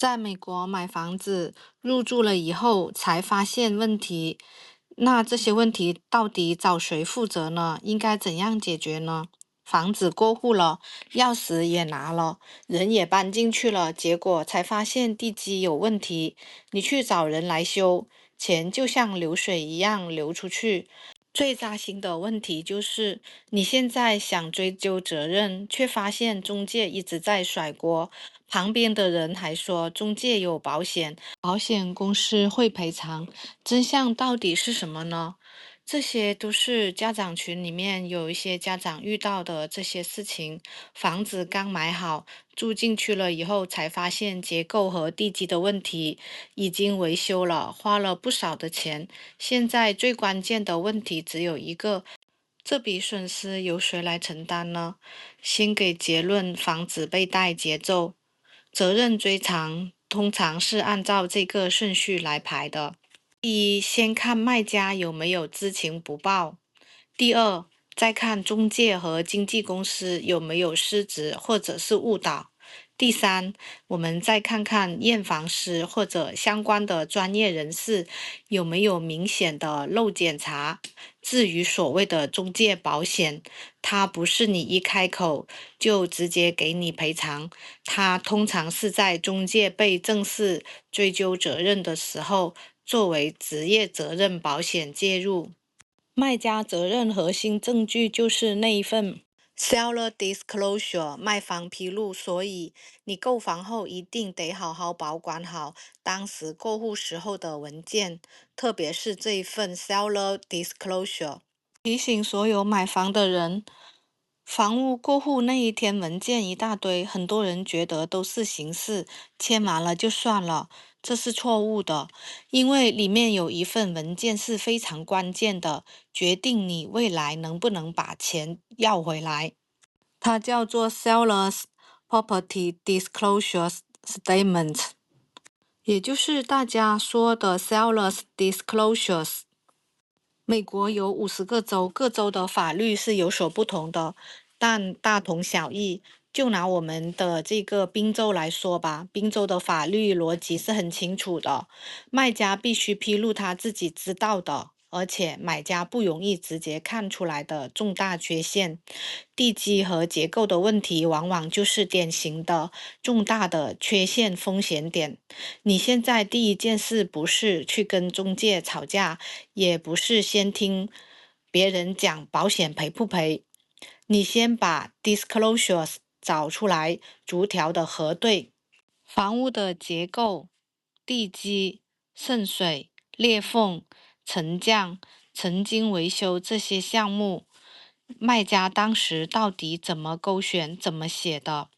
在美国买房子，入住了以后才发现问题，那这些问题到底找谁负责呢？应该怎样解决呢？房子过户了，钥匙也拿了，人也搬进去了，结果才发现地基有问题，你去找人来修，钱就像流水一样流出去。最扎心的问题就是，你现在想追究责任，却发现中介一直在甩锅，旁边的人还说中介有保险，保险公司会赔偿。真相到底是什么呢？这些都是家长群里面有一些家长遇到的这些事情。房子刚买好，住进去了以后，才发现结构和地基的问题，已经维修了，花了不少的钱。现在最关键的问题只有一个，这笔损失由谁来承担呢？先给结论，防止被带节奏。责任追偿通常是按照这个顺序来排的。第一，先看卖家有没有知情不报；第二，再看中介和经纪公司有没有失职或者是误导；第三，我们再看看验房师或者相关的专业人士有没有明显的漏检查。至于所谓的中介保险，它不是你一开口就直接给你赔偿，它通常是在中介被正式追究责任的时候，作为职业责任保险介入。卖家责任核心证据就是那一份 Seller Disclosure 卖方披露，所以你购房后一定得好好保管好当时过户时候的文件，特别是这一份 Seller Disclosure。提醒所有买房的人，房屋过户那一天文件一大堆，很多人觉得都是形式，签完了就算了，这是错误的，因为里面有一份文件是非常关键的，决定你未来能不能把钱要回来。它叫做 Seller's Property Disclosure Statement，也就是大家说的 Seller's Disclosures。美国有50个州，各州的法律是有所不同的，但大同小异。就拿我们的这个宾州来说吧，宾州的法律逻辑是很清楚的，卖家必须披露他自己知道的，而且买家不容易直接看出来的重大缺陷。地基和结构的问题往往就是典型的重大的缺陷风险点。你现在第一件事不是去跟中介吵架，也不是先听别人讲保险赔不赔，你先把 disclosures 找出来，逐条的核对。房屋的结构、地基、渗水、裂缝、沉降、曾经维修这些项目，卖家当时到底怎么勾选、怎么写的？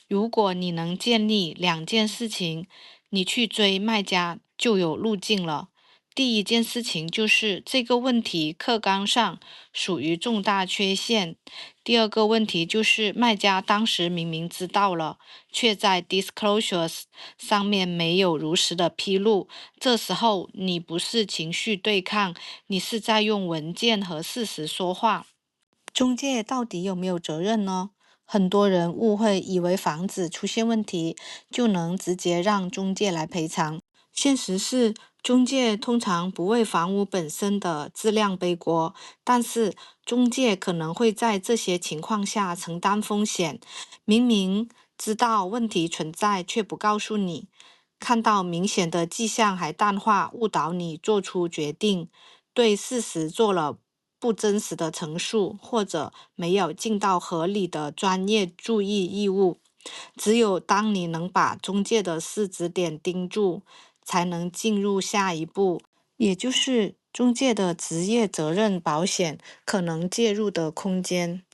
如果你能建立两件事情，你去追卖家就有路径了。第一件事情就是这个问题课纲上属于重大缺陷。第二个问题就是卖家当时明明知道了，却在 disclosures 上面没有如实的披露。这时候你不是情绪对抗，你是在用文件和事实说话。中介到底有没有责任呢？很多人误会，以为房子出现问题就能直接让中介来赔偿。现实是，中介通常不为房屋本身的质量背锅，但是中介可能会在这些情况下承担风险。明明知道问题存在，却不告诉你；看到明显的迹象还淡化，误导你做出决定，对事实做了不真实的陈述，或者没有尽到合理的专业注意义务。只有当你能把中介的失职点盯住，才能进入下一步，也就是中介的职业责任保险可能介入的空间。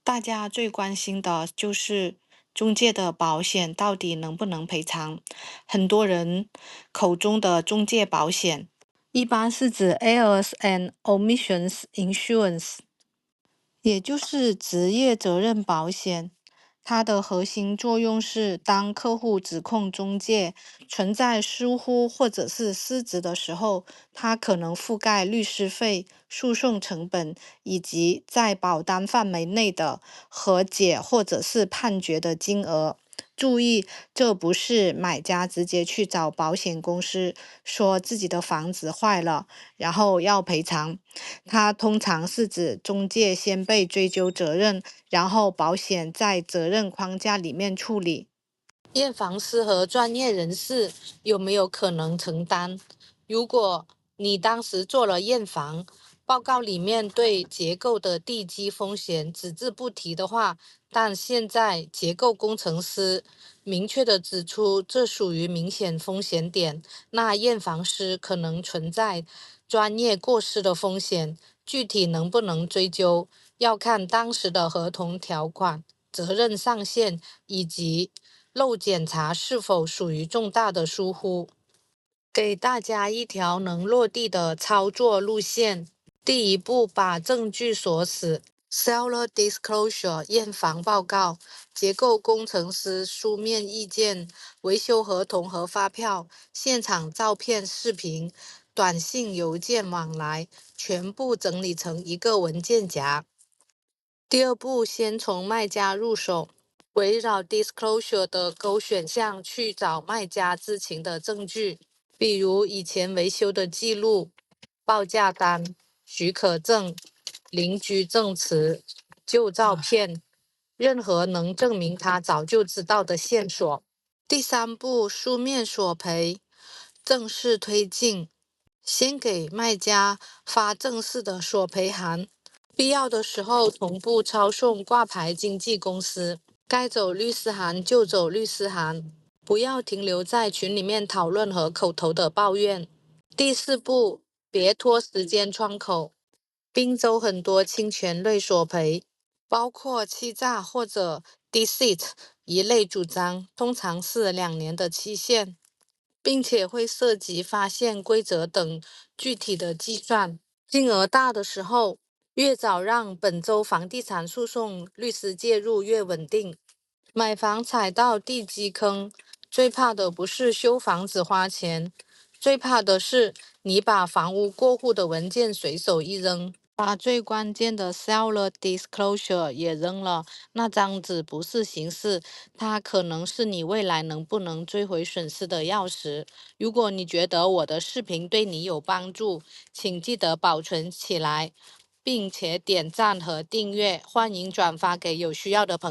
大家最关心的就是中介的保险到底能不能赔偿。很多人口中的中介保险，一般是指 Errors and Omissions Insurance，也就是职业责任保险。它的核心作用是，当客户指控中介存在疏忽或者是失职的时候，它可能覆盖律师费、诉讼成本以及在保单范围内的和解或者是判决的金额。注意，这不是买家直接去找保险公司说自己的房子坏了，然后要赔偿。它通常是指中介先被追究责任，然后保险在责任框架里面处理。验房师和专业人士有没有可能承担？如果你当时做了验房，报告里面对结构的地基风险只字不提的话，但现在结构工程师明确地指出这属于明显风险点，那验房师可能存在专业过失的风险，具体能不能追究，要看当时的合同条款、责任上限以及漏检查是否属于重大的疏忽。给大家一条能落地的操作路线。第一步，把证据锁死。Seller Disclosure 验房报告、结构工程师书面意见、维修合同和发票、现场照片、视频、短信、邮件往来，全部整理成一个文件夹。第二步，先从卖家入手，围绕 Disclosure 的勾选项去找卖家知情的证据，比如以前维修的记录、报价单、许可证、邻居证词、旧照片，任何能证明他早就知道的线索。第三步，书面索赔，正式推进。先给卖家发正式的索赔函，必要的时候同步抄送挂牌经纪公司。该走律师函就走律师函，不要停留在群里面讨论和口头的抱怨。第四步，别拖时间窗口。滨州很多侵权类索赔，包括欺诈或者 deceit 一类主张，通常是2年的期限，并且会涉及发现规则等具体的计算。金额大的时候，越早让本州房地产诉讼律师介入越稳定。买房踩到地基坑，最怕的不是修房子花钱，最怕的是你把房屋过户的文件随手一扔，把最关键的 seller disclosure 也扔了。那张纸不是形式，它可能是你未来能不能追回损失的钥匙。如果你觉得我的视频对你有帮助，请记得保存起来，并且点赞和订阅，欢迎转发给有需要的朋友。